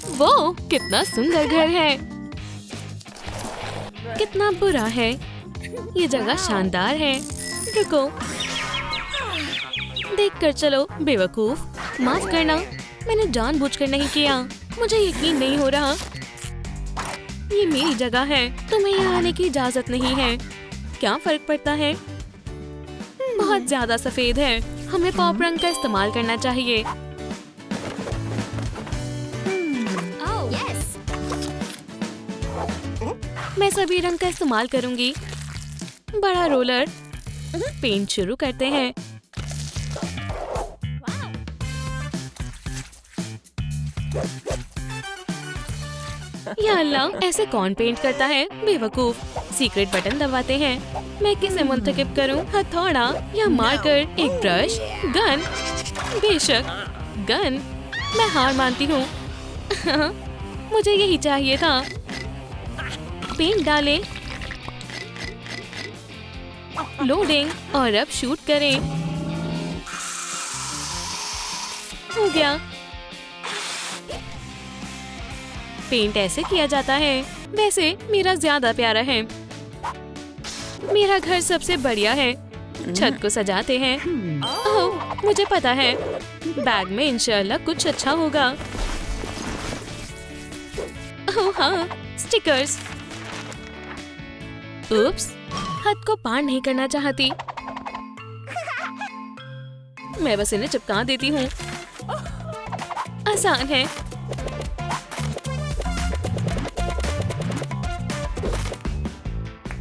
वो कितना सुंदर घर है। कितना बुरा है। ये जगह शानदार है। रुको, देखकर चलो। बेवकूफ, माफ करना, मैंने जानबूझकर नहीं किया। मुझे यकीन नहीं हो रहा। ये मेरी जगह है, तुम्हें यहाँ आने की इजाजत नहीं है। क्या फर्क पड़ता है? बहुत ज्यादा सफेद है। हमें पॉप रंग का इस्तेमाल करना चाहिए। मैं सभी रंग का इस्तेमाल करूंगी। बड़ा रोलर। पेंट शुरू करते हैं। या अल्लाह, ऐसे कौन पेंट करता है? बेवकूफ। सीक्रेट बटन दबाते हैं। मैं किसे मुंतखब करूं? हथौड़ा या मार्कर? एक ब्रश? गन? बेशक गन। मैं हार मानती हूँ। मुझे यही चाहिए था। पेंट डालें, लोडिंग, और अब शूट करें। हो गया। पेंट ऐसे किया जाता है। वैसे मेरा ज्यादा प्यारा है। मेरा घर सबसे बढ़िया है। छत को सजाते हैं। ओह, मुझे पता है। बैग में इंशाल्लाह कुछ अच्छा होगा। ओह हाँ, स्टिकर्स। उप्स, हाथ को पार नहीं करना चाहती। मैं बस इन्हें चिपका देती हूँ। आसान है।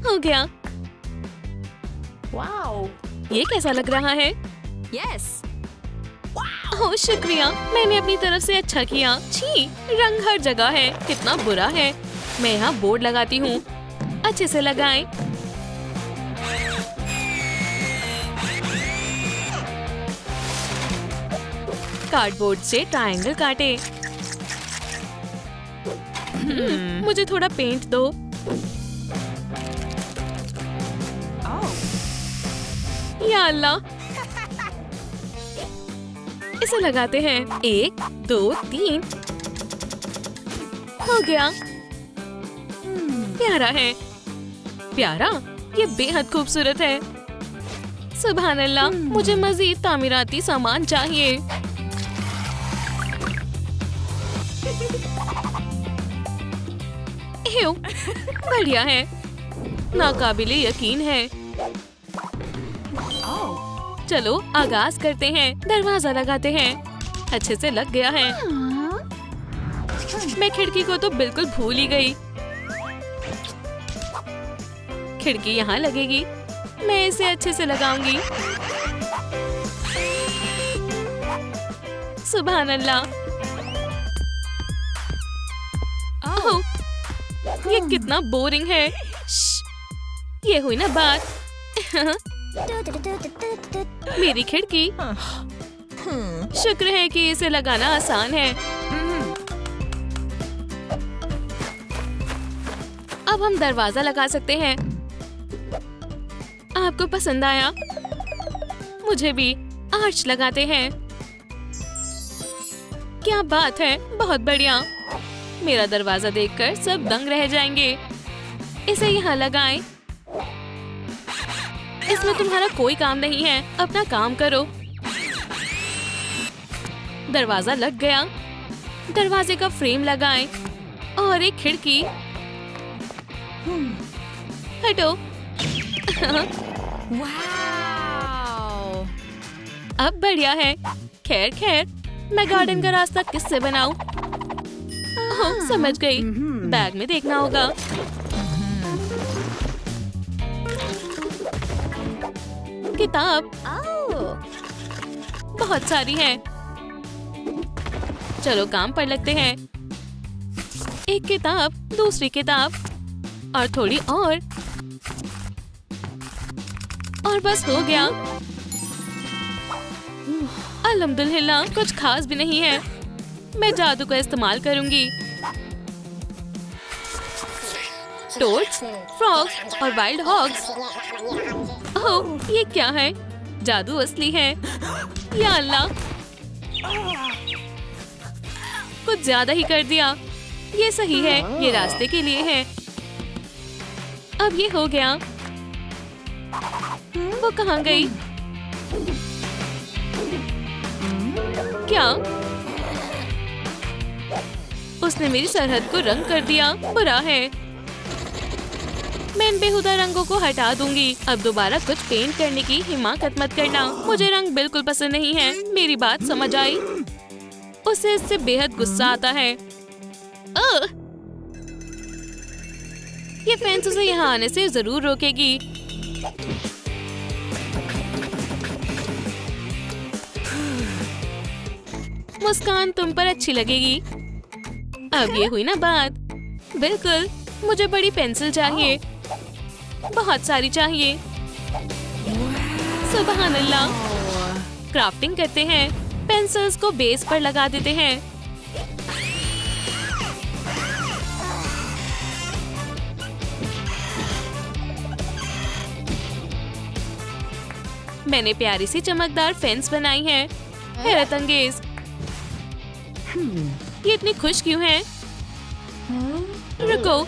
हो गया। Wow. ये कैसा लग रहा है? Yes. ओह शुक्रिया, मैंने अपनी तरफ से अच्छा किया। छी, रंग हर जगह है। कितना बुरा है। मैं यहाँ बोर्ड लगाती हूँ। अच्छे से लगाएं। कार्डबोर्ड से ट्रायंगल काटे। मुझे थोड़ा पेंट दो। या अल्लाह, इसे लगाते हैं। 1 2 3। हो गया। प्यारा है। प्यारा? ये बेहद खूबसूरत है। सुभान अल्लाह, मुझे मजीद तामीराती सामान चाहिए। एव, बढ़िया है। नाकाबिले यकीन है। चलो आगाज करते हैं। दरवाजा लगाते हैं। अच्छे से लग गया है। मैं खिड़की को तो बिल्कुल भूल ही गई। खिड़की यहाँ लगेगी। मैं इसे अच्छे से लगाऊंगी। सुभान अल्लाह। ओह, ये कितना बोरिंग है। ये हुई ना बात। मेरी खिड़की। शुक्र है कि इसे लगाना आसान है। अब हम दरवाजा लगा सकते हैं। आपको पसंद आया? मुझे भी। आर्च लगाते हैं। क्या बात है, बहुत बढ़िया। मेरा दरवाजा देखकर सब दंग रह जाएंगे। इसे यहाँ लगाएं। इसमें तुम्हारा कोई काम नहीं है। अपना काम करो। दरवाजा लग गया। दरवाजे का फ्रेम लगाएं और एक खिड़की। हटो। Wow. अब बढ़िया है। खैर खैर, मैं गार्डन का रास्ता किससे बनाऊं? ओह, समझ गई। बैग में देखना होगा। किताब। बहुत सारी है। चलो काम पर लगते हैं। एक किताब, दूसरी किताब, और थोड़ी और बस हो गया। अल्हम्दुलिल्लाह, कुछ खास भी नहीं है। मैं जादू का इस्तेमाल करूंगी। टोड्स, फ्रॉग्स और वाइल्ड हॉग्स। ओह, ये क्या है? जादू असली है। या अल्लाह, कुछ ज्यादा ही कर दिया। ये सही है, ये रास्ते के लिए है। अब ये हो गया। वो कहाँ गई? क्या? उसने मेरी सरहद को रंग कर दिया। बुरा है। मैं इन बेहुदा रंगों को हटा दूंगी। अब दोबारा कुछ पेंट करने की हिम्मत मत करना। मुझे रंग बिल्कुल पसंद नहीं है। मेरी बात समझ आई? उसे इससे बेहद गुस्सा आता है। ये फेंस उसे यहाँ आने से जरूर रोकेगी। मुस्कान तुम पर अच्छी लगेगी। अब ये हुई ना बात। बिल्कुल, मुझे बड़ी पेंसिल चाहिए, बहुत सारी चाहिए। सुभान अल्लाह। क्राफ्टिंग करते हैं। पेंसिल्स को बेस पर लगा देते हैं। मैंने प्यारी सी चमकदार फेंस बनाई है। हैरत अंगेज। ये इतनी खुश क्यों है? रुको,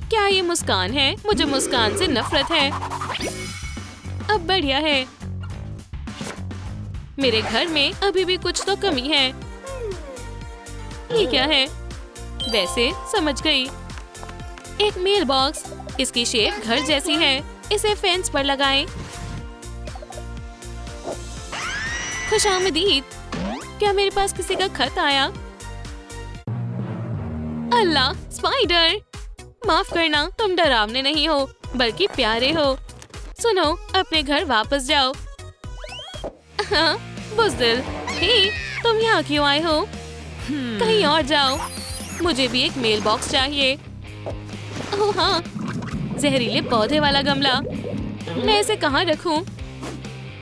क्या ये मुस्कान है? मुझे मुस्कान से नफरत है। अब बढ़िया है। मेरे घर में अभी भी कुछ तो कमी है। ये क्या है? वैसे समझ गई। एक मेल बॉक्स। इसकी शेप घर जैसी है। इसे फेंस पर लगाएं। खुशामदीद। क्या मेरे पास किसी का खत आया? अल्लाह, स्पाइडर। माफ करना, तुम डरावने नहीं हो बल्कि प्यारे हो। सुनो, अपने घर वापस जाओ। हाँ, बुज़दिल। हे, तुम यहाँ क्यों आए हो? कहीं और जाओ। मुझे भी एक मेल बॉक्स चाहिए। ओह हाँ, जहरीले पौधे वाला गमला। मैं इसे कहाँ रखूं?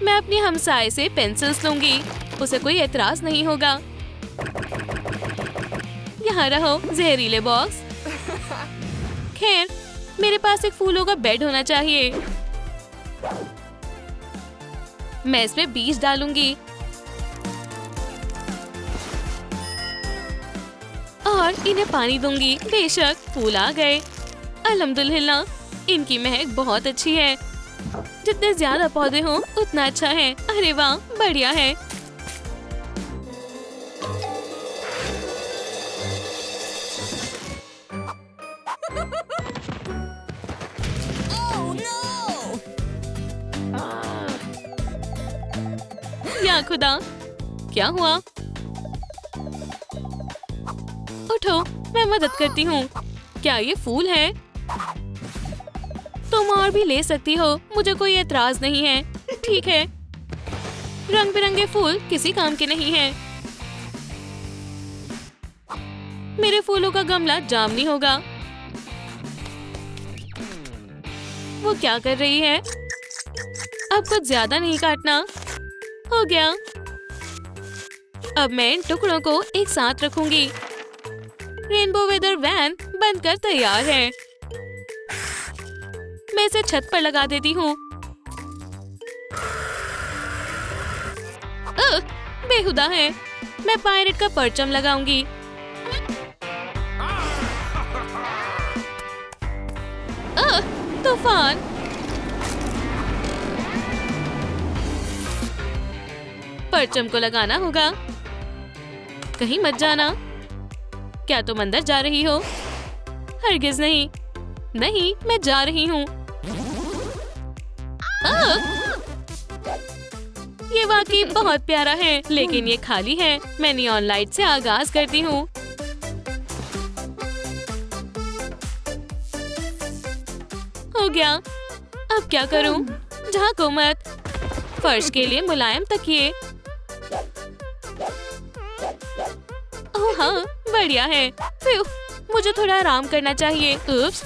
मैं अपनी हमसाए से पेंसिल्स लूंगी। उसे कोई एतराज नहीं होगा। यहाँ रहो, जहरीले बॉक्स। खैर, मेरे पास एक फूलों का बेड होना चाहिए। मैं इसमें बीज डालूंगी और इन्हें पानी दूंगी। बेशक, फूल आ गए। अल्हम्दुलिल्लाह, इनकी महक बहुत अच्छी है। जितने ज्यादा पौधे हों उतना अच्छा है। अरे वाह, बढ़िया है। या खुदा, क्या हुआ? उठो, मैं मदद करती हूँ। क्या ये फूल है? तुम और भी ले सकती हो, मुझे कोई एतराज नहीं है। ठीक है। रंग बिरंगे फूल किसी काम के नहीं हैं। मेरे फूलों का गमला जामनी होगा। वो क्या कर रही है? अब कुछ ज्यादा नहीं काटना। हो गया। अब मैं इन टुकड़ों को एक साथ रखूंगी। रेनबो वेदर वैन बनकर तैयार है। मैं इसे छत पर लगा देती हूँ। बेहुदा है। मैं पायरेट का परचम लगाऊंगी। तूफान। परचम को लगाना होगा। कहीं मत जाना। क्या तुम अंदर जा रही हो? हरगिज नहीं। नहीं, मैं जा रही हूँ। ये वाकई बहुत प्यारा है, लेकिन ये खाली है। मैं नियॉन लाइट से आगाज करती हूँ। हो गया। अब क्या करूँ? झांको मत। फर्श के लिए मुलायम तकिए। ओह हाँ, बढ़िया है। फिर मुझे थोड़ा आराम करना चाहिए। उप्स,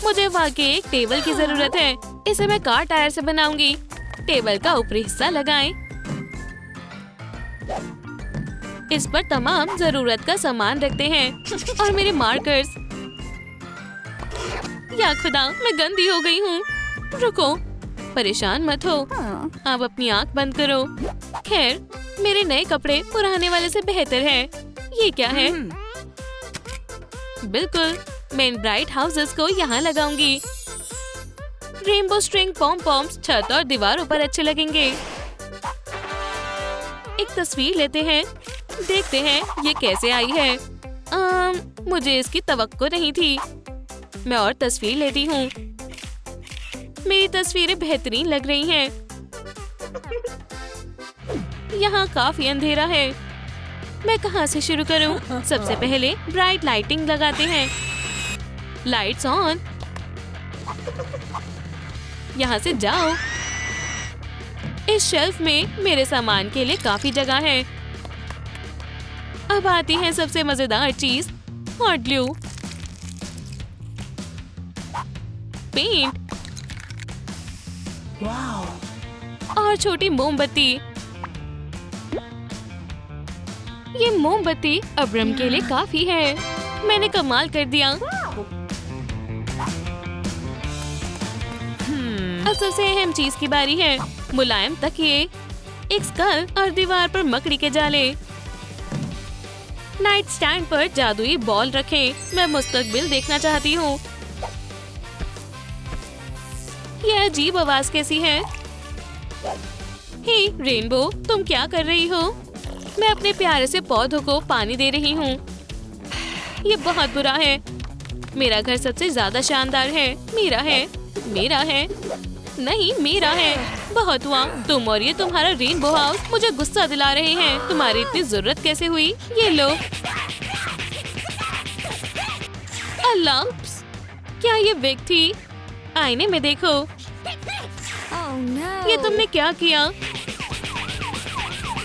मुझे वाकई एक टेबल की जरूरत है। इसे मैं कार टायर से बनाऊंगी। टेबल का ऊपरी हिस्सा लगाएं। इस पर तमाम जरूरत का सामान रखते हैं और मेरे मार्कर्स। या खुदा, मैं गंदी हो गई हूँ। रुको, परेशान मत हो। आप अपनी आंख बंद करो। खैर, मेरे नए कपड़े पुराने वाले से बेहतर है। ये क्या है? बिल्कुल, मैं इन ब्राइट हाउसेस को यहाँ लगाऊंगी। रेनबो स्ट्रिंग पॉम पॉम्स छत और दीवारों पर अच्छे लगेंगे। एक तस्वीर लेते हैं, देखते हैं ये कैसे आई है। मुझे इसकी तवक्को नहीं थी। मैं और तस्वीर लेती हूँ। मेरी तस्वीरें बेहतरीन लग रही हैं। यहाँ काफी अंधेरा है। मैं कहाँ से शुरू करूँ? सबसे पहले ब्राइट लाइटिंग लगाते हैं। Lights on. यहाँ से जाओ। इस शेल्फ में मेरे सामान के लिए काफी जगह है। अब आती है सबसे मजेदार चीज, हॉट ग्लू। पेंट और छोटी मोमबत्ती। ये मोमबत्ती अब्रम के लिए काफी है। मैंने कमाल कर दिया। अब सबसे अहम चीज की बारी है, मुलायम तकिए, एक स्कल और दीवार पर मकड़ी के जाले। नाइट स्टैंड पर जादुई बॉल रखें। मैं मुस्तकबिल देखना चाहती हूँ। यह अजीब आवाज कैसी है? हे रेनबो, तुम क्या कर रही हो? मैं अपने प्यारे से पौधों को पानी दे रही हूँ। ये बहुत बुरा है। मेरा घर सबसे ज्यादा शानदार है। मेरा है, मेरा है, नहीं मेरा है। बहुत हुआ। तुम और ये तुम्हारा रेनबो हाउस मुझे गुस्सा दिला रहे हैं। तुम्हारी इतनी जरूरत कैसे हुई? ये लो। अल्लाह, क्या ये विग थी? आईने में देखो। Oh no. ये तुमने क्या किया?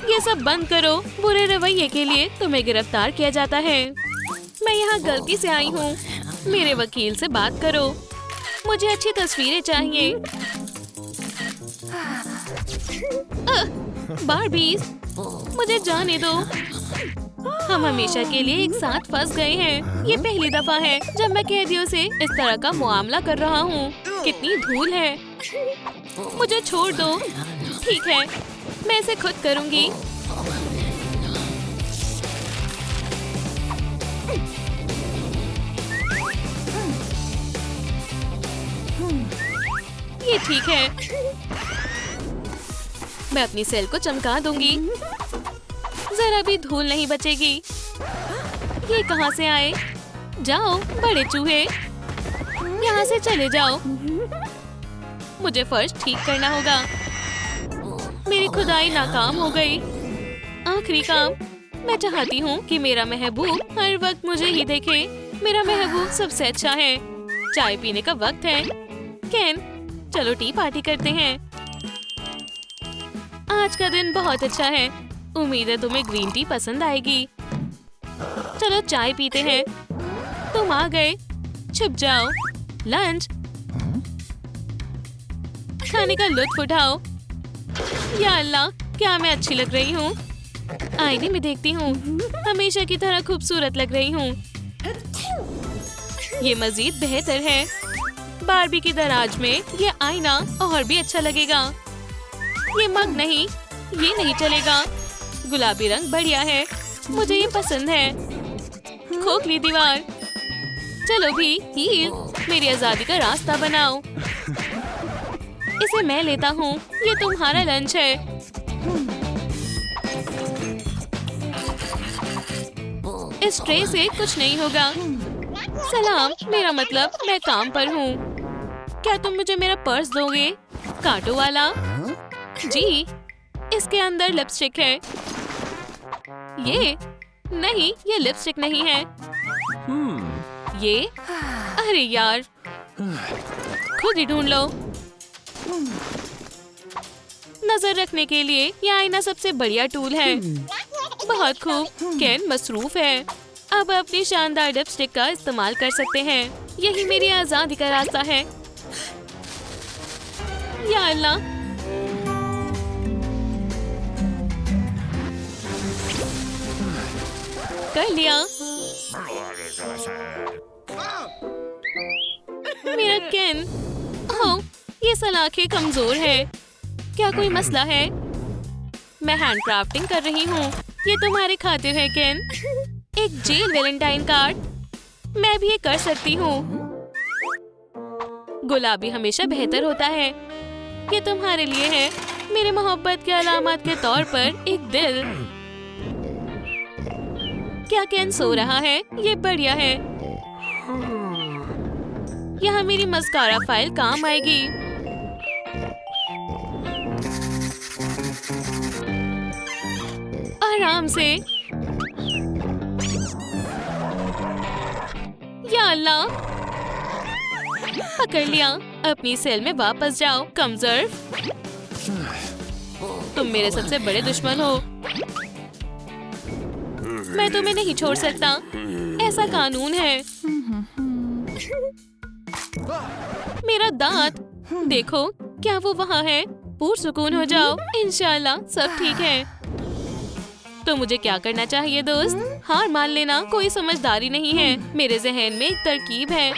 ये सब बंद करो। बुरे रवैये के लिए तुम्हें गिरफ्तार किया जाता है। मैं यहाँ गलती से आई हूँ। मेरे वकील से बात करो। मुझे अच्छी तस्वीरें चाहिए। बारबीज, मुझे जाने दो। हम हमेशा के लिए एक साथ फंस गए हैं। ये पहली दफा है जब मैं कैदियों से इस तरह का मुआमला कर रहा हूँ। कितनी धूल है। मुझे छोड़ दो। ठीक है, मैं इसे खुद करूँगी। ये ठीक है। मैं अपनी सेल को चमका दूंगी। जरा भी धूल नहीं बचेगी। ये कहाँ से आए? जाओ बड़े चूहे, यहाँ से चले जाओ। मुझे फर्श ठीक करना होगा। मेरी खुदाई नाकाम हो गई। आखिरी काम। मैं चाहती हूँ कि मेरा महबूब हर वक्त मुझे ही देखे। मेरा महबूब सबसे अच्छा है। चाय पीने का वक्त है। केन, चलो टी पार्टी करते हैं। आज का दिन बहुत अच्छा है। उम्मीद है तुम्हें ग्रीन टी पसंद आएगी। चलो चाय पीते हैं। तुम आ गए, छुप जाओ। लंच खाने का लुत्फ उठाओ। या अल्लाह, क्या मैं अच्छी लग रही हूँ? आईने में देखती हूँ। हमेशा की तरह खूबसूरत लग रही हूँ। ये मजीद बेहतर है। बारबी की दराज में ये आईना और भी अच्छा लगेगा। ये मग नहीं, ये नहीं चलेगा। गुलाबी रंग बढ़िया है। मुझे ये पसंद है। खोखली दीवार। चलो भी हील, मेरी आजादी का रास्ता बनाओ। इसे मैं लेता हूँ। ये तुम्हारा लंच है। इस ट्रे से कुछ नहीं होगा। सलाम, मेरा मतलब मैं काम पर हूँ। क्या तुम मुझे मेरा पर्स दोगे? कांटों वाला। जी, इसके अंदर लिपस्टिक है। ये नहीं, ये लिपस्टिक नहीं है। ये, अरे यार, खुद ही ढूंढ लो। नजर रखने के लिए ये आईना सबसे बढ़िया टूल है। बहुत खूब। केन मसरूफ है। अब अपनी शानदार लिपस्टिक का इस्तेमाल कर सकते हैं। यही मेरी आजादी का रास्ता है। या अल्लाह, कर लिया। मेरा केन, ओह, ये सलाखें कमजोर है। क्या कोई मसला है? मैं हैंड क्राफ्टिंग कर रही हूँ। ये तुम्हारे खातिर है केन। एक जेल वैलेंटाइन कार्ड। मैं भी ये कर सकती हूँ। गुलाबी हमेशा बेहतर होता है। ये तुम्हारे लिए है, मेरे मोहब्बत के अलामत के तौर पर एक दिल। क्या केन सो रहा है? ये बढ़िया है। यहाँ मेरी मस्कारा फाइल काम आएगी। आराम से। या अल्लाह, पकड़ लिया। अपनी सेल में वापस जाओ कमजोर। तुम मेरे सबसे बड़े दुश्मन हो। मैं तुम्हें नहीं छोड़ सकता, ऐसा कानून है। मेरा दांत देखो, क्या वो वहाँ है? पुरसुकून हो जाओ, इंशाल्लाह सब ठीक है। तो मुझे क्या करना चाहिए दोस्त? हार मान लेना कोई समझदारी नहीं है। मेरे जहन में एक तरकीब है।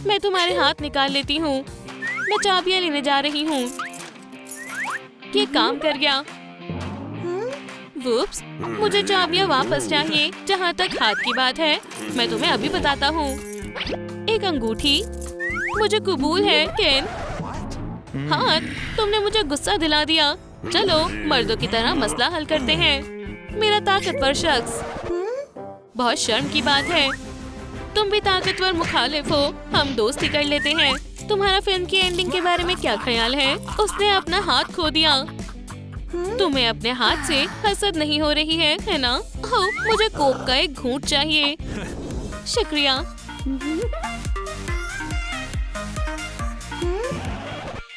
मैं तुम्हारे हाथ निकाल लेती हूँ। मैं चाबियां लेने जा रही हूँ। ये काम कर गया। वुप्स, मुझे चाबियां वापस चाहिए। जहाँ तक हाथ की बात है, मैं तुम्हें अभी बताता हूँ। एक अंगूठी मुझे कबूल है केन। हाथ, तुमने मुझे गुस्सा दिला दिया। चलो मर्दों की तरह मसला हल करते हैं। मेरा ताकतवर शख्स। बहुत शर्म की बात है। तुम भी ताकतवर मुखालिफ हो। हम दोस्ती कर लेते हैं। तुम्हारा फिल्म की एंडिंग के बारे में क्या ख्याल है? उसने अपना हाथ खो दिया। तुम्हें अपने हाथ से हसद नहीं हो रही है ना? हो, मुझे कोक का एक घूंट चाहिए। शुक्रिया।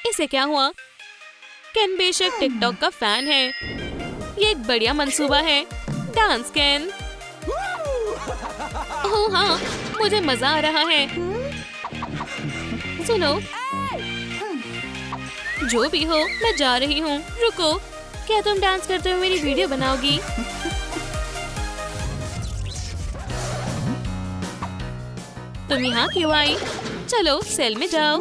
इसे क्या हुआ? केन बेशक टिकटॉक का फैन है। ये एक बढ़िया मंसूबा है। डांस केन। ओह हाँ, मुझे मजा आ रहा है। सुनो, जो भी हो, मैं जा रही हूँ। रुको, क्या तुम डांस करते हुए मेरी वीडियो बनाओगी? तुम यहाँ क्यों आई? चलो सेल में जाओ।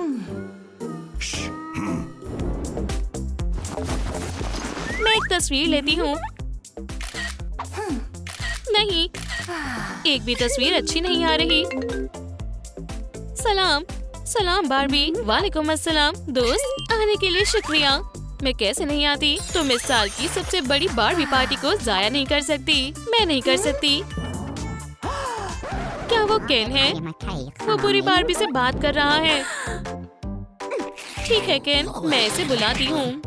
मैं एक तस्वीर लेती हूँ। नहीं, एक भी तस्वीर अच्छी नहीं आ रही। सलाम, सलाम बारबी। वालेकुम अस्सलाम। दोस्त, आने के लिए शुक्रिया। मैं कैसे नहीं आती? तुम इस साल की सबसे बड़ी बारबी पार्टी को जाया नहीं कर सकती। मैं नहीं कर सकती। क्या वो केन है? वो पूरी बारबी से बात कर रहा है। ठीक है केन, मैं इसे बुलाती हूँ।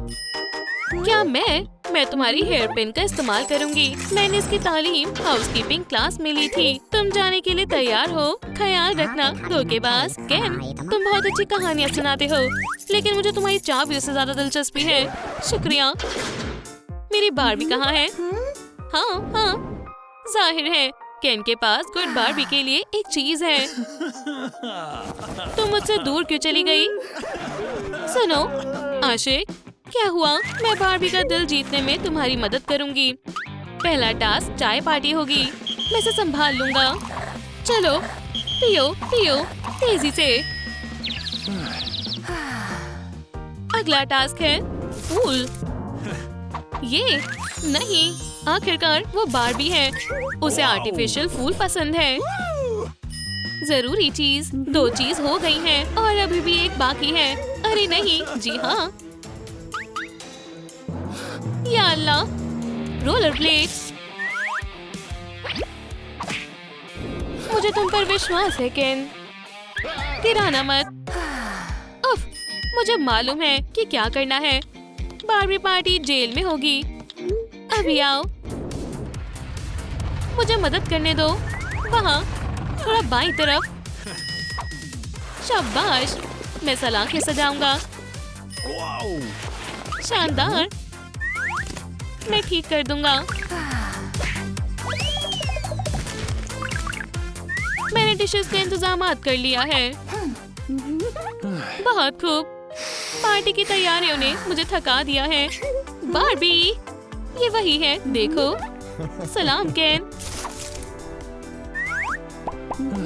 क्या मैं तुम्हारी हेयर पिन का इस्तेमाल करूंगी। मैंने इसकी तालीम हाउसकीपिंग क्लास में ली थी। तुम जाने के लिए तैयार हो? ख्याल रखना धोखेबाज। केन, तुम बहुत अच्छी कहानियाँ सुनाते हो, लेकिन मुझे तुम्हारी चाबियों से ज्यादा दिलचस्पी है। शुक्रिया। मेरी बारबी कहाँ है? हाँ, जाहिर है केन के पास गुड बारबी के लिए एक चीज है। तुम मुझसे दूर क्यों चली गई? सुनो आशिक, क्या हुआ? मैं बारबी का दिल जीतने में तुम्हारी मदद करूंगी। पहला टास्क चाय पार्टी होगी। मैं इसे संभाल लूंगा। चलो पियो पियो तेजी से। अगला टास्क है फूल। ये नहीं, आखिरकार वो बारबी है। उसे आर्टिफिशियल फूल पसंद है। जरूरी चीज, 2 चीज हो गई हैं और अभी भी एक बाकी है। अरे नहीं, जी हाँ। या अल्लाह, रोलर ब्लेड्स। मुझे तुम पर विश्वास है केन। गिराना मत। उफ, मुझे मालूम है कि क्या करना है। बारबी पार्टी जेल में होगी। अभी आओ, मुझे मदद करने दो। वहाँ थोड़ा बाईं तरफ। शाबाश, मैं सलाखें सजाऊंगा। शानदार, मैं ठीक कर दूंगा। मैंने डिशेस का इंतजाम कर लिया है। बहुत खूब। पार्टी की तैयारियों ने मुझे थका दिया है। बारबी, ये वही है, देखो। सलाम केन।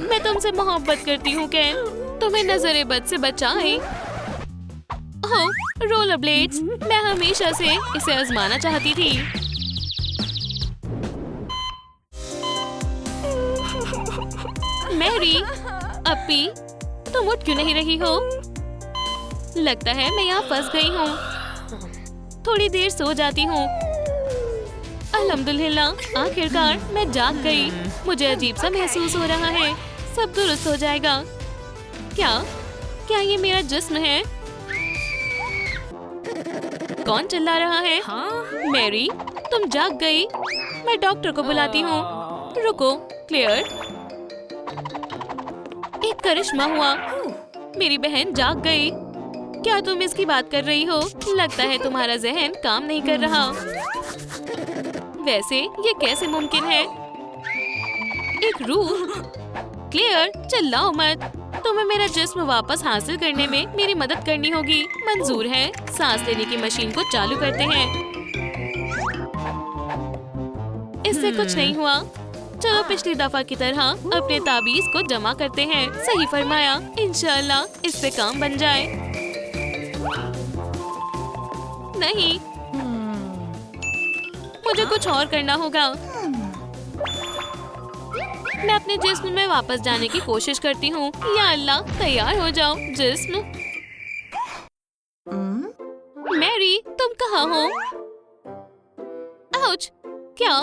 मैं तुमसे मोहब्बत करती हूँ केन। तुम्हें नजरे बद से बचाएं। ओह, रोलर ब्लेड्स, मैं हमेशा से इसे आजमाना चाहती थी। मैरी, अपी, तुम उठ क्यों नहीं रही हो? लगता है मैं यहाँ फंस गई हूँ। थोड़ी देर सो जाती हूँ। अल्हम्दुलिल्लाह, आखिरकार मैं जाग गई। मुझे अजीब सा महसूस हो रहा है। सब दुरुस्त हो जाएगा। क्या क्या ये मेरा जिस्म है? कौन चिल्ला रहा है? मैरी, तुम जाग गई? मैं डॉक्टर को बुलाती हूँ। रुको, क्लेयर। एक करिश्मा हुआ। मेरी बहन जाग गई। क्या तुम इसकी बात कर रही हो? लगता है तुम्हारा जहन काम नहीं कर रहा। वैसे ये कैसे मुमकिन है? एक रूह? क्लियर, चिल्लाओ मत। तुम्हें मेरा जिस्म वापस हासिल करने में मेरी मदद करनी होगी। मंजूर है। सांस लेने की मशीन को चालू करते हैं। इससे कुछ नहीं हुआ। चलो पिछली दफा की तरह अपने ताबीज को जमा करते हैं। सही फरमाया। इंशाल्लाह इससे काम बन जाए। नहीं, मुझे कुछ और करना होगा। मैं अपने जिस्म में वापस जाने की कोशिश करती हूँ। या अल्लाह, तैयार हो जाओ जिस्म। मैरी, तुम कहाँ हो? आउच! क्या?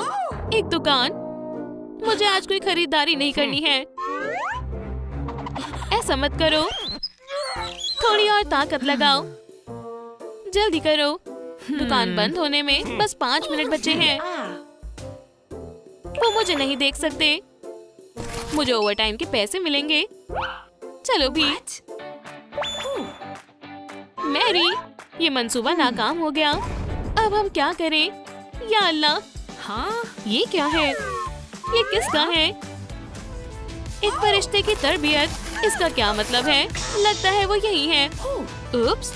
एक दुकान? मुझे आज कोई खरीदारी नहीं करनी है। ऐसा मत करो। थोड़ी और ताकत लगाओ। जल्दी करो। दुकान बंद होने में बस 5 मिनट बचे हैं। वो मुझे नहीं देख सकते। मुझे ओवरटाइम के पैसे मिलेंगे। चलो भी। मैरी, ये मंसूबा नाकाम हो गया। अब हम क्या करें? या अल्लाह, हाँ, ये क्या है? ये किसका है? एक फरिश्ते की तरबियत। इसका क्या मतलब है? लगता है वो यही है। उप्स,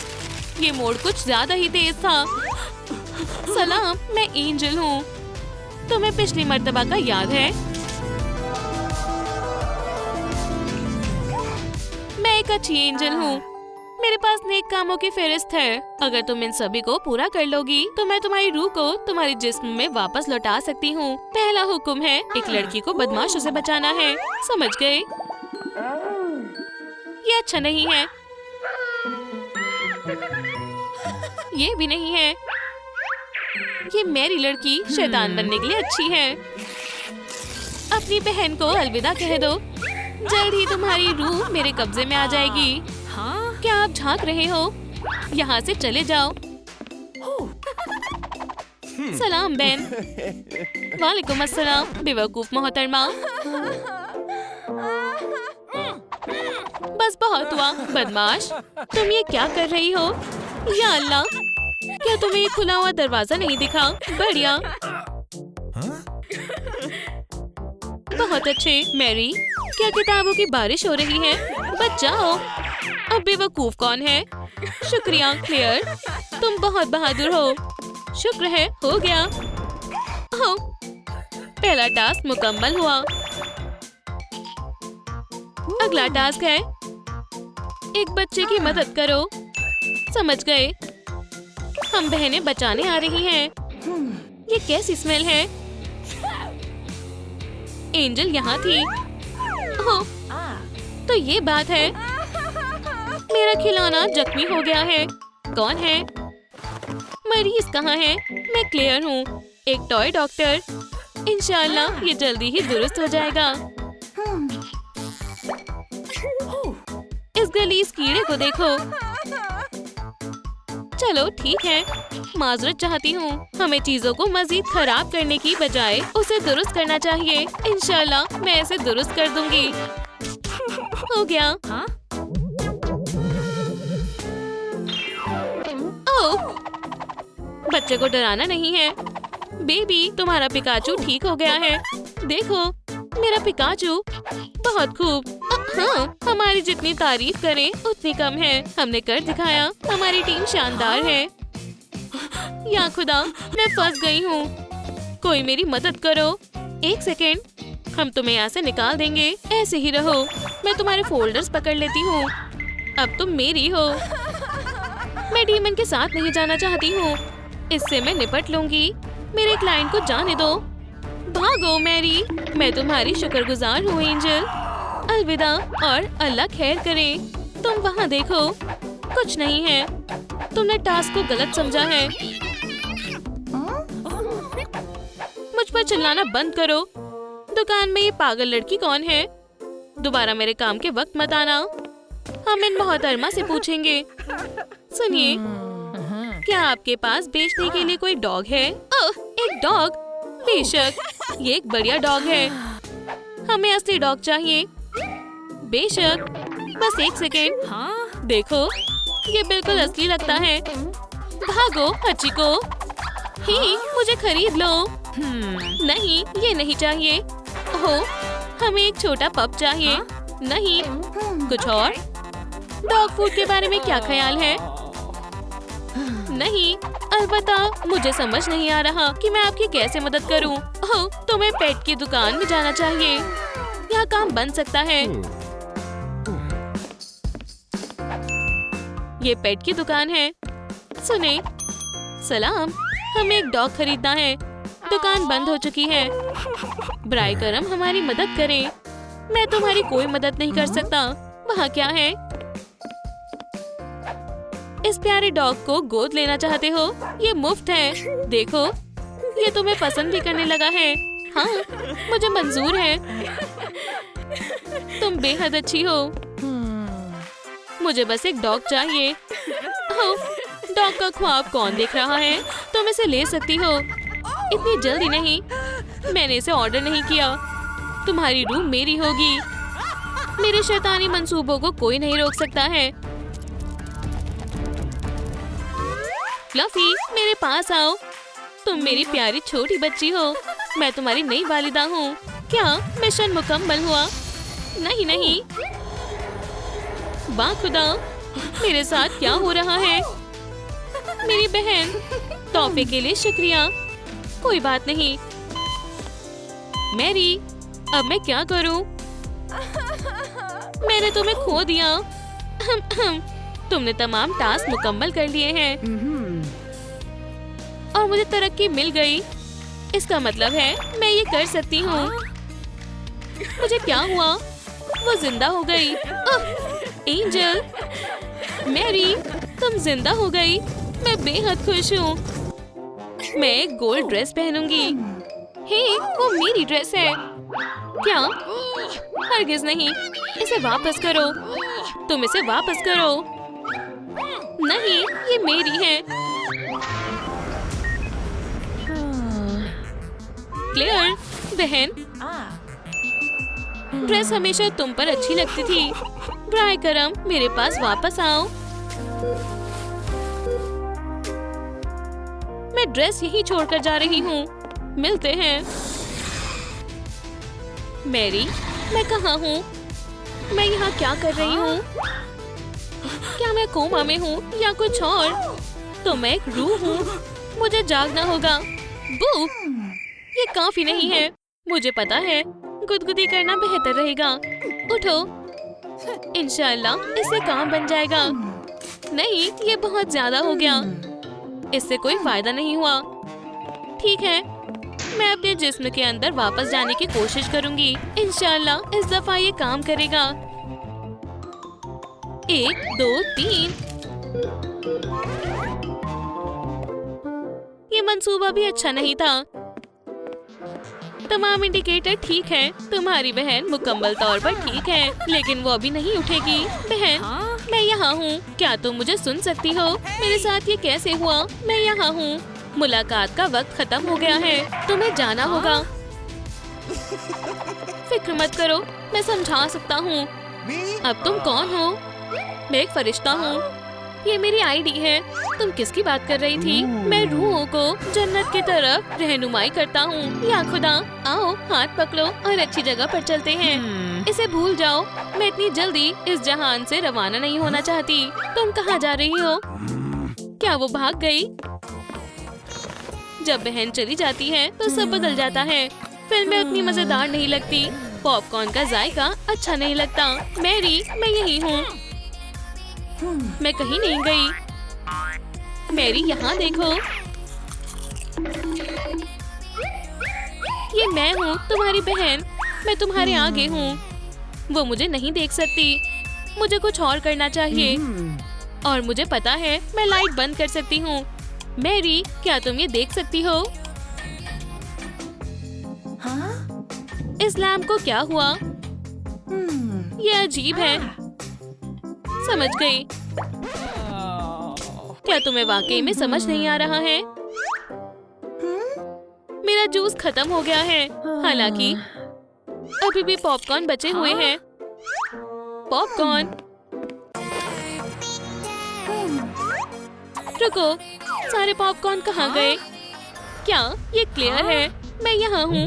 ये मोड़ कुछ ज्यादा ही तेज था। सलाम, मैं एंजल हूँ। तुम्हें पिछली मर्तबा का याद है? मैं एक अच्छी एंजल हूँ। मेरे पास नेक कामों की फहरिस्त है। अगर तुम इन सभी को पूरा कर लोगी तो मैं तुम्हारी रूह को तुम्हारे जिस्म में वापस लौटा सकती हूँ। पहला हुक्म है, एक लड़की को बदमाशों से बचाना है। समझ गए? ये अच्छा नहीं है। ये भी नहीं है। ये मेरी लड़की शैतान बनने के लिए अच्छी है। अपनी बहन को अलविदा कह दो। जल्द ही तुम्हारी रूह मेरे कब्जे में आ जाएगी। हाँ? क्या आप झांक रहे हो? यहाँ से चले जाओ। सलाम बहन। वालेकुम अस्सलाम बेवकूफ मोहतरमा। बस बहुत हुआ बदमाश। तुम ये क्या कर रही हो? या अल्लाह, क्या तुम्हें ये खुला हुआ दरवाजा नहीं दिखा? बढ़िया। बहुत अच्छे। मैरी, क्या किताबों की बारिश हो रही है? बच जाओ। अब बेवकूफ कौन है? शुक्रिया क्लेयर, तुम बहुत बहादुर हो। शुक्र है, हो गया। ओह, पहला टास्क मुकम्मल हुआ। अगला टास्क है, एक बच्चे की मदद करो। समझ गए? हम बहनें बचाने आ रही हैं। ये कैसी स्मेल है? एंजल यहाँ थी। ओह, तो ये बात है। मेरा खिलौना जख्मी हो गया है। कौन है? मरीज कहाँ है? मैं क्लेयर हूँ, एक टॉय डॉक्टर। इंशाल्लाह ये जल्दी ही दुरुस्त हो जाएगा। इस गलीज कीड़े को देखो। चलो ठीक है, माजरत चाहती हूँ। हमें चीजों को मजीद खराब करने की बजाय उसे दुरुस्त करना चाहिए। इंशाल्लाह मैं इसे दुरुस्त कर दूंगी। हो गया। हाँ? ओह, बच्चे को डराना नहीं है। बेबी, तुम्हारा पिकाचू ठीक हो गया है। देखो, मेरा पिकाचू। बहुत खूब। हाँ, हमारी जितनी तारीफ करें उतनी कम है। हमने कर दिखाया। हमारी टीम शानदार है। या खुदा, मैं फंस गई हूँ। कोई मेरी मदद करो। एक सेकेंड, हम तुम्हें यहाँ से निकाल देंगे। ऐसे ही रहो, मैं तुम्हारे फोल्डर्स पकड़ लेती हूँ। अब तुम मेरी हो। मैं डीमन के साथ नहीं जाना चाहती हूँ। इससे मैं निपट लूंगी। मेरे क्लाइंट को जाने दो। भागो मैरी, मैं तुम्हारी शुक्रगुजार हूँ एंजल। अलविदा और अल्लाह खैर करे। तुम वहाँ देखो, कुछ नहीं है। तुमने टास्क को गलत समझा है। मुझ पर चिल्लाना बंद करो। दुकान में ये पागल लड़की कौन है? दोबारा मेरे काम के वक्त मत आना। हम इन मोहतरमा से पूछेंगे। सुनिए, क्या आपके पास बेचने के लिए कोई डॉग है? ओह, एक डॉग? बेशक, ये एक बढ़िया डॉग है। हमें असली डॉग चाहिए। बेशक, बस एक सेकेंड। Huh? देखो, ये बिल्कुल असली लगता है। भागो हचिको। ही, मुझे खरीद लो। नहीं, ये नहीं चाहिए। ओह, हमें एक छोटा पप चाहिए। नहीं, कुछ और? डॉग फूड के बारे में क्या ख्याल है? नहीं, अलबत्ता मुझे समझ नहीं आ रहा कि मैं आपकी कैसे मदद करूं। ओह, तुम्हें पेट की दुकान में जाना चाहिए। यहाँ काम बन सकता है। ये पेट की दुकान है। सुने, सलाम, हमें एक डॉग खरीदना है। दुकान बंद हो चुकी है। बराए करम हमारी मदद करें। मैं तुम्हारी कोई मदद नहीं कर सकता। वहाँ क्या है? इस प्यारे डॉग को गोद लेना चाहते हो? ये मुफ्त है। देखो, ये तुम्हें पसंद भी करने लगा है। हाँ, मुझे मंजूर है। तुम बेहद अच्छी हो। मुझे बस एक डॉग चाहिए। ओह, डॉग का ख्वाब कौन देख रहा है? तुम इसे ले सकती हो। इतनी जल्दी नहीं, मैंने इसे ऑर्डर नहीं किया। तुम्हारी रूह मेरी होगी। मेरे शैतानी मंसूबों को कोई नहीं रोक सकता है। फ्लफी, मेरे पास आओ। तुम मेरी प्यारी छोटी बच्ची हो। मैं तुम्हारी नई वालिदा हूँ। क्या मिशन मुकम्मल हुआ? नहीं नहीं। वाह खुदा, मेरे साथ क्या हो रहा है? मेरी बहन, तोहफे के लिए शुक्रिया। कोई बात नहीं। मैरी, अब मैं क्या करूं? मैंने तुम्हें खो दिया। तुमने तमाम टास्क मुकम्मल कर लिए हैं और मुझे तरक्की मिल गई। इसका मतलब है मैं ये कर सकती हूँ। मुझे क्या हुआ? वो जिंदा हो गई। एंजल, मैरी, तुम जिंदा हो गई। मैं बेहद खुश हूँ। मैं एक गोल्ड ड्रेस पहनूंगी। हे, वो मेरी ड्रेस है। क्या? हरगिज नहीं। इसे वापस करो। तुम इसे वापस करो। नहीं, ये मेरी है। क्लेयर, बहन, ड्रेस हमेशा तुम पर अच्छी लगती थी। ब्राय करम, मेरे पास वापस आओ। मैं ड्रेस यहीं छोड़कर जा रही हूँ। मिलते हैं। मैरी, मैं कहाँ हूँ? मैं यहाँ क्या कर रही हूँ? क्या मैं कोमा में हूँ या कुछ और? तो मैं एक रूह हूँ। मुझे जागना होगा। बू, ये काफी नहीं है। मुझे पता है, गुदगुदी करना बेहतर रहेगा। उठो। इंशाल्लाह इससे काम बन जाएगा। नहीं, ये बहुत ज्यादा हो गया। इससे कोई फायदा नहीं हुआ। ठीक है, मैं अपने जिस्म के अंदर वापस जाने की कोशिश करूंगी। इंशाल्लाह इस दफा ये काम करेगा। 1 2 3। ये मंसूबा भी अच्छा नहीं था। तमाम इंडिकेटर ठीक है। तुम्हारी बहन मुकम्मल तौर पर ठीक है, लेकिन वो अभी नहीं उठेगी। बहन, मैं यहाँ हूँ। क्या तुम मुझे सुन सकती हो? मेरे साथ ये कैसे हुआ? मैं यहाँ हूँ। मुलाकात का वक्त खत्म हो गया है। तुम्हें जाना होगा। फिक्र मत करो, मैं समझा सकता हूँ। अब तुम कौन हो? मैं एक फरिश्ता हूँ। ये मेरी आईडी है। तुम किसकी बात कर रही थी? मैं रूहों को जन्नत की तरफ रहनुमाई करता हूँ। या खुदा, आओ हाथ पकड़ो और अच्छी जगह पर चलते हैं। इसे भूल जाओ। मैं इतनी जल्दी इस जहान से रवाना नहीं होना चाहती। तुम कहाँ जा रही हो? क्या वो भाग गई? जब बहन चली जाती है तो सब बदल जाता है। फिल्में उतनी मजेदार नहीं लगती। पॉपकॉर्न का जायका अच्छा नहीं लगता। मैरी, मैं यही हूँ। मैं कहीं नहीं गई। मैरी यहाँ देखो। ये मैं हूँ, तुम्हारी बहन। मैं तुम्हारे आगे हूँ। वो मुझे नहीं देख सकती। मुझे कुछ और करना चाहिए। और मुझे पता है मैं लाइट बंद कर सकती हूँ। मैरी, क्या तुम ये देख सकती हो? इस लैम्प को क्या हुआ? ये अजीब है। समझ गई। क्या तुम्हें वाकई में समझ नहीं आ रहा है? मेरा जूस खत्म हो गया है। हालांकि अभी भी पॉपकॉर्न बचे हुए हैं। पॉपकॉर्न। रुको, सारे पॉपकॉर्न कहाँ गए? क्या ये क्लियर है? मैं यहाँ हूँ।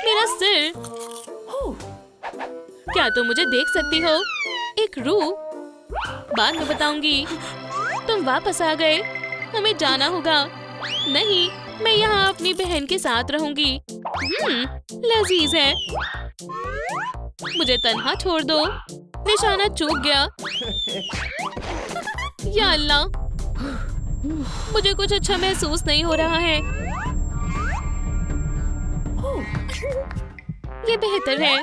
मेरा सिर। क्या तुम मुझे देख सकती हो? एक रूह। बाद में बताऊंगी। तुम वापस आ गए। हमें जाना होगा। नहीं, मैं यहाँ अपनी बहन के साथ रहूंगी। लजीज है। मुझे तन्हा छोड़ दो। निशाना चूक गया। या अल्लाह, मुझे कुछ अच्छा महसूस नहीं हो रहा है। ये बेहतर है।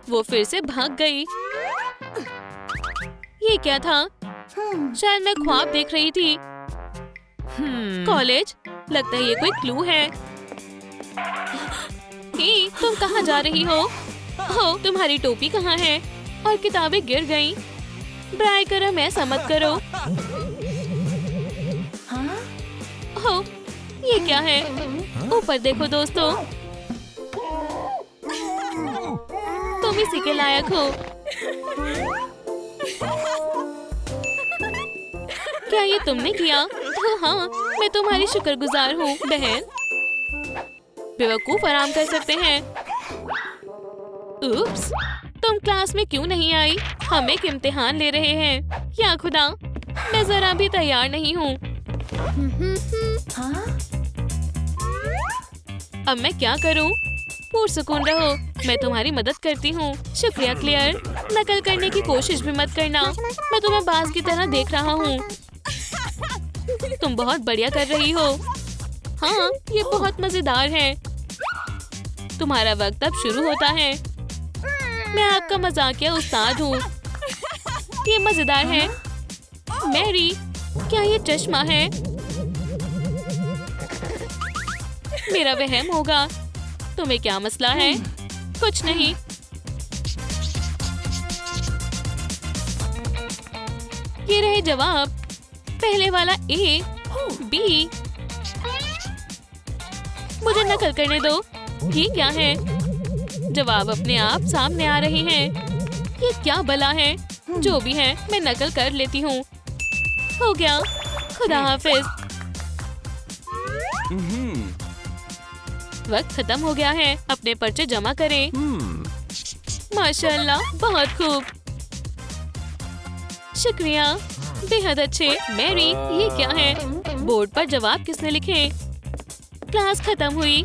वो फिर से भाग गई। ये क्या था? शायद मैं ख्वाब देख रही थी। कॉलेज? लगता है ये कोई क्लू है। हे, तुम कहाँ जा रही हो? हो, तुम्हारी टोपी कहाँ है? और किताबें गिर गईं। ब्राय करम, ऐसा मत करो। हो, ये क्या है? ऊपर देखो दोस्तों। तुम इसी के लायक हो। क्या ये तुमने किया? ओह हाँ, मैं तुम्हारी शुक्रगुजार हूँ बहन। बेवकूफ आराम कर सकते हैं। उप्स, तुम क्लास में क्यों नहीं आई? हम एक इम्तिहान ले रहे हैं। या खुदा, मैं जरा भी तैयार नहीं हूँ। अब मैं क्या करूँ? पुरसुकून रहो, मैं तुम्हारी मदद करती हूँ। शुक्रिया क्लियर। नकल करने की कोशिश भी मत करना। मैं तुम्हें बाज की तरह देख रहा हूँ। तुम बहुत बढ़िया कर रही हो। हाँ, ये बहुत मजेदार है। तुम्हारा वक्त अब शुरू होता है। मैं आपका मजाकिया उस्ताद हूँ। ये मजेदार है। मैरी, क्या ये चश्मा है? मेरा वहम होगा। तुम्हें क्या मसला है? कुछ नहीं। ये रहे जवाब। पहले वाला ए, बी। मुझे नकल करने दो। ये क्या है? जवाब अपने आप सामने आ रहे हैं। ये क्या भला है? जो भी है, मैं नकल कर लेती हूँ। हो गया। खुदा हाफिज। वक्त खत्म हो गया है। अपने पर्चे जमा करें। माशाल्लाह, बहुत खूब। शुक्रिया, बेहद अच्छे। मैरी, ये क्या है? बोर्ड पर जवाब किसने लिखे? क्लास खत्म हुई।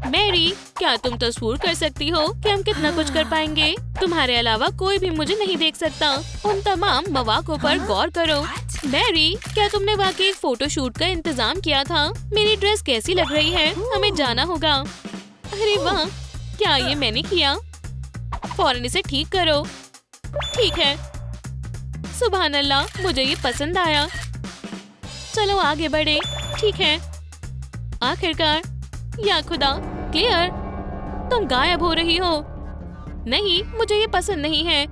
मैरी, क्या तुम तस्वीर कर सकती हो कि हम कितना कुछ कर पाएंगे? तुम्हारे अलावा कोई भी मुझे नहीं देख सकता। उन तमाम मौकों पर गौर करो। मैरी, क्या तुमने वाकई एक फोटो शूट का इंतजाम किया था? मेरी ड्रेस कैसी लग रही है? हमें जाना होगा। अरे वाह, क्या ये मैंने किया? फौरन इसे ठीक करो। ठीक है। सुभान अल्लाह, मुझे ये पसंद आया। चलो आगे बढ़े। ठीक है। आखिरकार। या खुदा, क्लियर, तुम गायब हो रही हो। नहीं, मुझे ये पसंद नहीं है।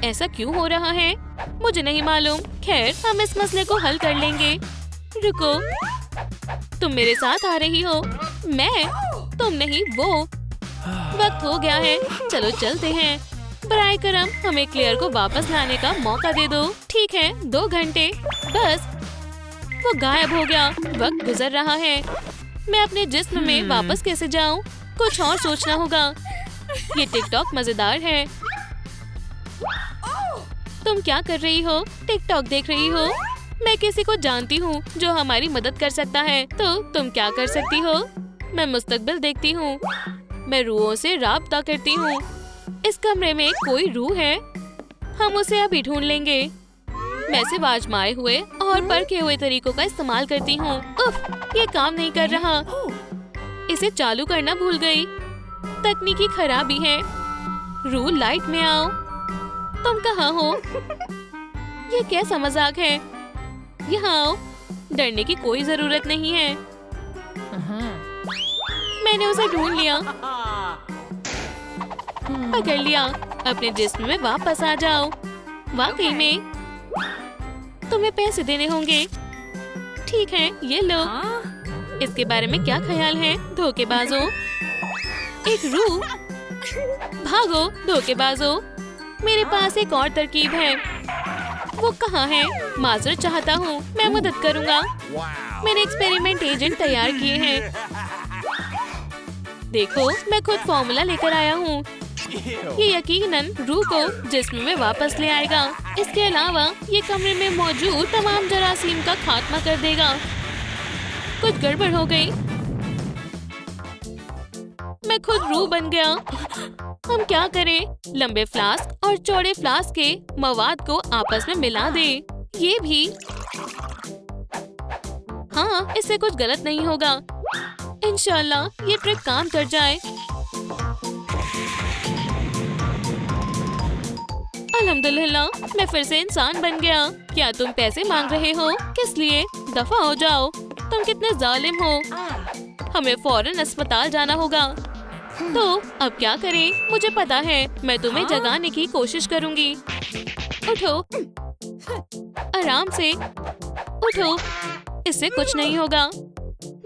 ऐसा क्यों हो रहा है? मुझे नहीं मालूम। खैर, हम इस मसले को हल कर लेंगे। रुको, तुम मेरे साथ आ रही हो। मैं? तुम नहीं, वो। वक्त हो गया है। चलो चलते हैं। बराए करम, हमें क्लियर को वापस लाने का मौका दे दो। ठीक है, 2 घंटे बस। वो गायब हो गया। वक्त गुजर रहा है। मैं अपने जिस्म में वापस कैसे जाऊं? कुछ और सोचना होगा। ये टिकटॉक मजेदार है। तुम क्या कर रही हो? टिकटॉक देख रही हो? मैं किसी को जानती हूँ जो हमारी मदद कर सकता है, तो तुम क्या कर सकती हो? मैं मुस्तकबिल देखती हूँ। मैं रूहों से राब्ता करती हूँ। इस कमरे में कोई रूह है? हम उसे अभी ढूंढ लेंगे। मैं सिर्फ आजमाए हुए और परखे हुए तरीकों का इस्तेमाल करती हूँ। उफ, ये काम नहीं कर रहा। इसे चालू करना भूल गई। तकनीकी खराबी है। रूह, लाइट में आओ। तुम कहाँ हो? ये कैसा मजाक है? यहाँ आओ। डरने की कोई जरूरत नहीं है। मैंने उसे ढूंढ लिया। पकड़ लिया। अपने जिस्म में वापस आ जाओ। वाकई में तुम्हें पैसे देने होंगे। ठीक है, ये लो। इसके बारे में क्या ख्याल है, धोखेबाजों? एक रूह, भागो धोखेबाजों। मेरे पास एक और तरकीब है। वो कहाँ है? माजरत चाहता हूँ, मैं मदद करूँगा। मैंने एक्सपेरिमेंट एजेंट तैयार किए हैं। देखो, मैं खुद फॉर्मूला लेकर आया हूँ। ये यकीनन रूह को जिस्म में वापस ले आएगा। इसके अलावा ये कमरे में मौजूद तमाम जरासीम का खात्मा कर देगा। कुछ गड़बड़ हो गई। मैं खुद रूह बन गया। हम क्या करें? लंबे फ्लास्क और चौड़े फ्लास्क के मवाद को आपस में मिला दे। ये भी। हाँ, इससे कुछ गलत नहीं होगा। इंशाल्लाह ये ट्रिक काम कर जाए। अल्हम्दुलिल्लाह, मैं फिर से इंसान बन गया। क्या तुम पैसे मांग रहे हो? किस लिए? दफा हो जाओ। तुम कितने जालिम हो। हमें फौरन अस्पताल जाना होगा। तो अब क्या करें? मुझे पता है, मैं तुम्हें जगाने की कोशिश करूंगी। उठो, आराम से उठो। इससे कुछ नहीं होगा।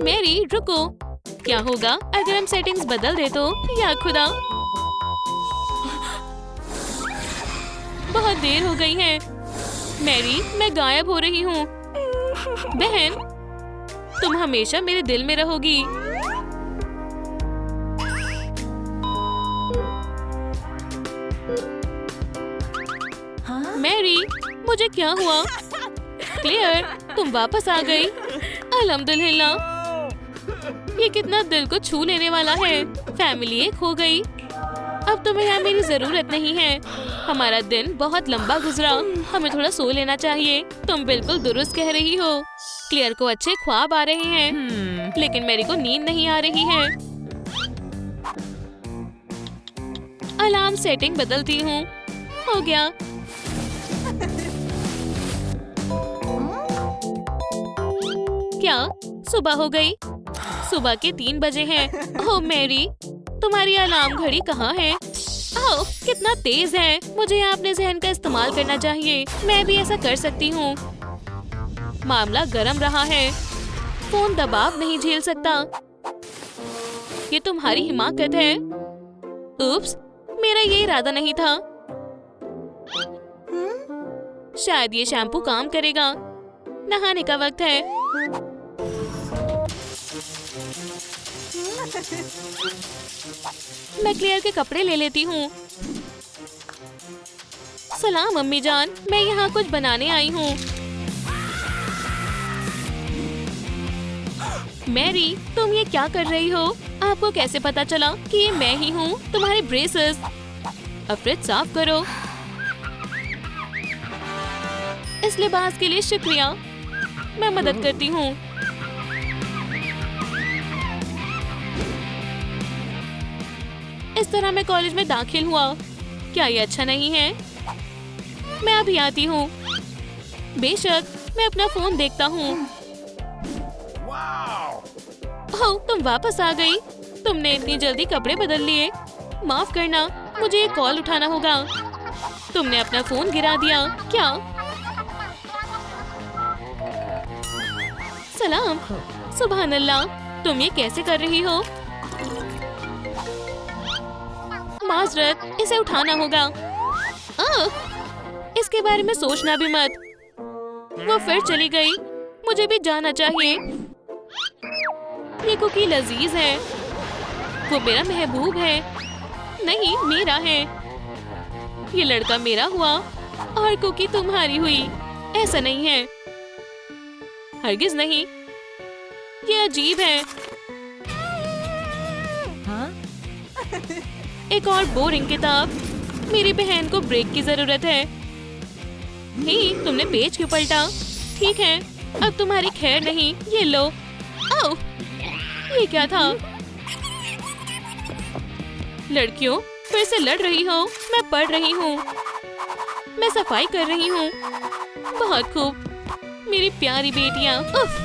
मेरी, रुको। क्या होगा अगर हम सेटिंग्स बदल दे तो? या खुदा, बहुत देर हो गई है। मैरी, मैं गायब हो रही हूँ। बहन, तुम हमेशा मेरे दिल में रहोगी। मैरी, मुझे क्या हुआ? क्लियर, तुम वापस आ गई। अल्हम्दुलिल्लाह। ये कितना दिल को छू लेने वाला है। फैमिली एक हो गई। अब तुम्हें यहाँ मेरी जरूरत नहीं है। हमारा दिन बहुत लंबा गुजरा। हमें थोड़ा सो लेना चाहिए। तुम बिल्कुल दुरुस्त कह रही हो। क्लियर को अच्छे ख्वाब आ रहे हैं, लेकिन मेरी को नींद नहीं आ रही है। अलार्म सेटिंग बदलती हूँ। हो गया। क्या सुबह हो गई? सुबह के 3 बजे हैं। ओह मैरी, तुम्हारी अलार्म घड़ी कहाँ है? ओह, कितना तेज है। मुझे यहाँ अपने जहन का इस्तेमाल करना चाहिए। मैं भी ऐसा कर सकती हूँ। मामला गर्म रहा है। फोन दबाव नहीं झेल सकता। ये तुम्हारी हिमाकत है। उप्स, मेरा ये इरादा नहीं था। शायद ये शैम्पू काम करेगा। नहाने का वक्त है। मैं क्लियर के कपड़े ले लेती हूँ। सलाम अम्मी जान, मैं यहाँ कुछ बनाने आई हूँ। मैरी, तुम ये क्या कर रही हो? आपको कैसे पता चला कि ये मैं ही हूँ? तुम्हारे ब्रेसेस। अफरीद साफ करो। इस लिबास के लिए शुक्रिया। मैं मदद करती हूँ। इस तरह मैं कॉलेज में दाखिल हुआ। क्या ये अच्छा नहीं है? मैं अभी आती हूँ। बेशक, मैं अपना फोन देखता हूँ। ओह, तुम वापस आ गई। तुमने इतनी जल्दी कपड़े बदल लिए। माफ करना, मुझे एक कॉल उठाना होगा। तुमने अपना फोन गिरा दिया क्या? सलाम। सुभान अल्लाह, तुम ये कैसे कर रही हो? माजरत, इसे उठाना होगा। इसके बारे में सोचना भी मत। वो फिर चली गई। मुझे भी जाना चाहिए। ये कुकी लजीज है। वो मेरा महबूब है। नहीं, मेरा है। ये लड़का मेरा हुआ और कुकी तुम्हारी हुई। ऐसा नहीं है। हरगिज नहीं, ये अजीब है। एक और बोरिंग किताब। मेरी बहन को ब्रेक की जरूरत है। हे, तुमने पेज क्यों पलटा? ठीक है, अब तुम्हारी खैर नहीं। ये लो। ओह, ये क्या था? लड़कियों, फिर से लड़ रही हो? मैं पढ़ रही हूँ। मैं सफाई कर रही हूँ। बहुत खूब, मेरी प्यारी बेटियाँ। उफ,